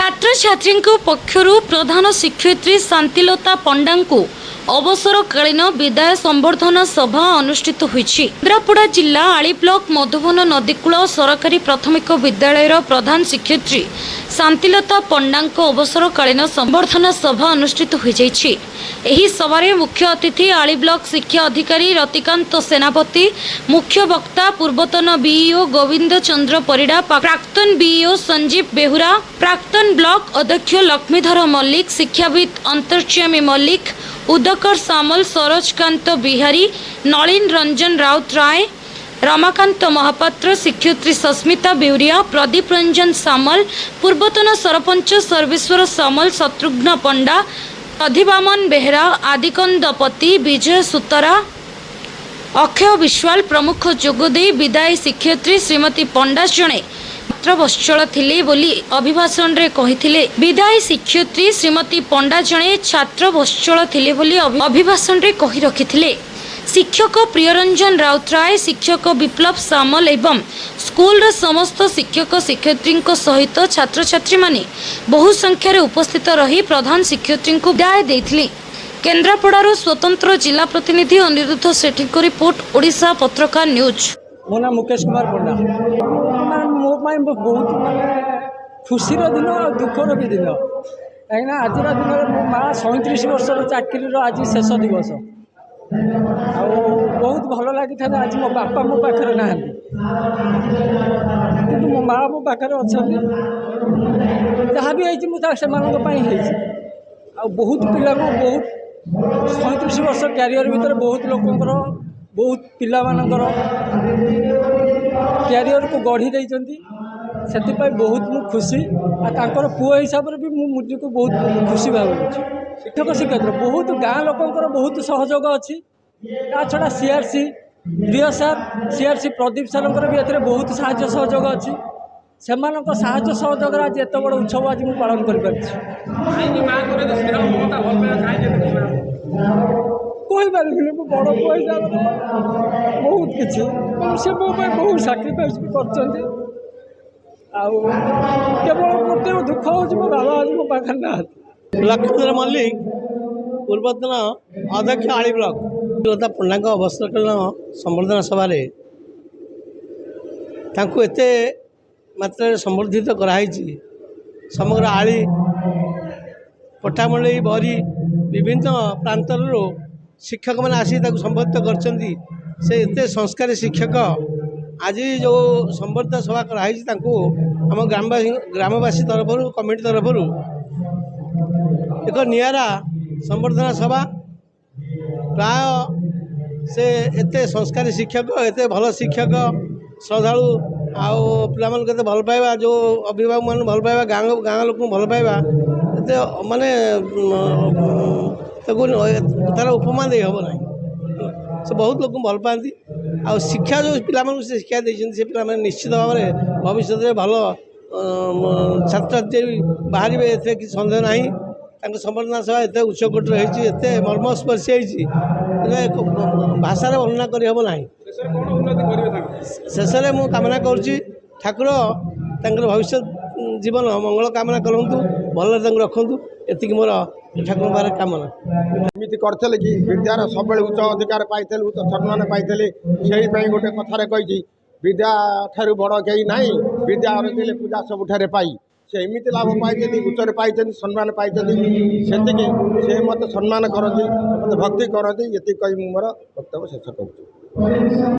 छात्र छात्री पक्षर प्रधान शिक्षयित्री शांतिलता पंडा अवसरकालीन विदाय संबर्धना सभा अनुष्ठित होईछि। केन्द्रापड़ा जिला आली ब्लॉक मधुबन नदीकूल सरकारी प्राथमिक विद्यालय प्रधान शिक्षयित्री शांतिलता पंडा अवसरकालीन संबर्धना सभा अनुष्ठित होईछि। एही सभारे मुख्य अतिथि आली ब्लॉक शिक्षा अधिकारी रतिकांत सेनापति, मुख्य वक्ता पूर्वतन बीईओ गोविंद चंद्र परिड़ा, प्राक्तन बीईओ संजीव बेहुरा, प्राक्तन ब्लॉक अध्यक्ष लक्ष्मीधर मल्लिक, शिक्षाविद अंतर्यामी मल्लिक, उदकर सामल, सरोजकांत बिहारी, नलिन रंजन राउत राय, रमाकांत महापात्र, शिक्षयित्री सस्मिता बेउरिया, प्रदीप रंजन सामल, पूर्वतन सरपंच सर्वेश्वर सामल, शत्रुघ्न पंडा, अधिवामन बेहरा, आदिकंदपति, विजय सुतरा, अक्षय विश्वाल प्रमुख जोगदे विदायी शिक्षयित्री श्रीमती पंडा जणे छात्रवत्सल थिले बोली अभिभाषण रे कहिथिले। विदायी शिक्षयित्री श्रीमती पंडा जणे छात्रवत्सल थिले बोली अभिभाषण रे कहि रखिथिले। शिक्षक प्रियरंजन राउतराय, शिक्षक विप्लव सामल एवं स्कूल समस्त शिक्षक शिक्षयित्री सहित छात्र छात्री माने बहु संख्यार उपस्थित रही प्रधान शिक्षयित्री विदाय देथिले। केन्द्रापड़ारू स्वतंत्र जिला प्रतिनिधि अनिरुद्ध सेठी को रिपोर्ट, ओडिशा पत्रकार न्यूज। मो ना मुकेश कुमार पंडा। मो बहुत खुशीर दिन और दुखर भी दिन, कहीं आज दिन मो माँ 37 वर्ष चाकरी आज शेष दिवस बहुत भल लगी था। आज मो बापा मो पाखे ना कि मो माँ मो पाखे अच्छा जहाँ भी होती बहुत पिला बहुत 37 वर्ष क्यारियर भितर बहुत लोकंर बहुत पिला मानकर क्यारियर को गढ़ी से बहुत मु खुशी आर पुओ हिसाब से भी मुझे को बहुत खुशी भाव। शिक्षक शिक्षयित्री बहुत गाँ लोकंर बहुत सहयोग अच्छी। ता छड़ा सीआरसी प्रिय सार सीआरसी प्रदीप सार भी ए बहुत साहाय्य सहयोग अच्छी। से साहाय्य सहयोग आज एत बड़ उत्सव आज मुझे पालन कर कहीपरि बड़ पुओ हिसाब से बहुत किसी से मो बहुत साक्रिफाइस भी कर केवल गोटे दुख हो बाबा आज मो पाखे ना। लक्ष्मीधर मल्लिक पूर्वतन अध्यक्ष आली ब्लॉक लता पंडा अवसरकालीन संबर्धना सभा एत मात्रा संबर्धित कराई। समग्र आली पट्टामंडई बरी विभिन्न प्रांतर शिक्षक मैंने आसी संबोधित कर संस्कारी शिक्षक आज जो संबर्धना सभा कराई आम ग्रामवासी तरफ कमिटी तरफ एक निरा संबर्धना सभा प्राय से एते संस्कारी शिक्षक एते भल शिक्षक श्रद्धालु आउ पिला के भल पाइबा जो अभिभावक मान भल पाइबा गाँ लोक भल पाइबा एते माने तार उपमा दे हम ना। से बहुत लोग भल पाती आ शिक्षा जो पिला से शिक्षा देते से पिला निश्चित भाव में भविष्य में भल छात्र छात्री बाहर किसी सन्देह ना। संबर्धना सभा एत उच्चकोटर होते मर्मस्पर्शी भाषा वर्णना करहब ना। शेष में मुझे कामना करुँच ठाकुर भविष्य जीवन मंगल कामना करूँ भल रखु एति मोर ठाकुर बारे कामना। एमती करते कि विद्यार सब उच्च अधिकार पाई उच्च सम्मान पाई से गोटे कथार कही विद्या ठार बड़ कहीं ना विद्या अरजिले पूजा सबुठारे पाई से एमती लाभ पाई उच्चर पाई सम्मान पाई से मत सम्मान करती मत भक्ति करती ये कही मोर वक्तव्य शेष कर।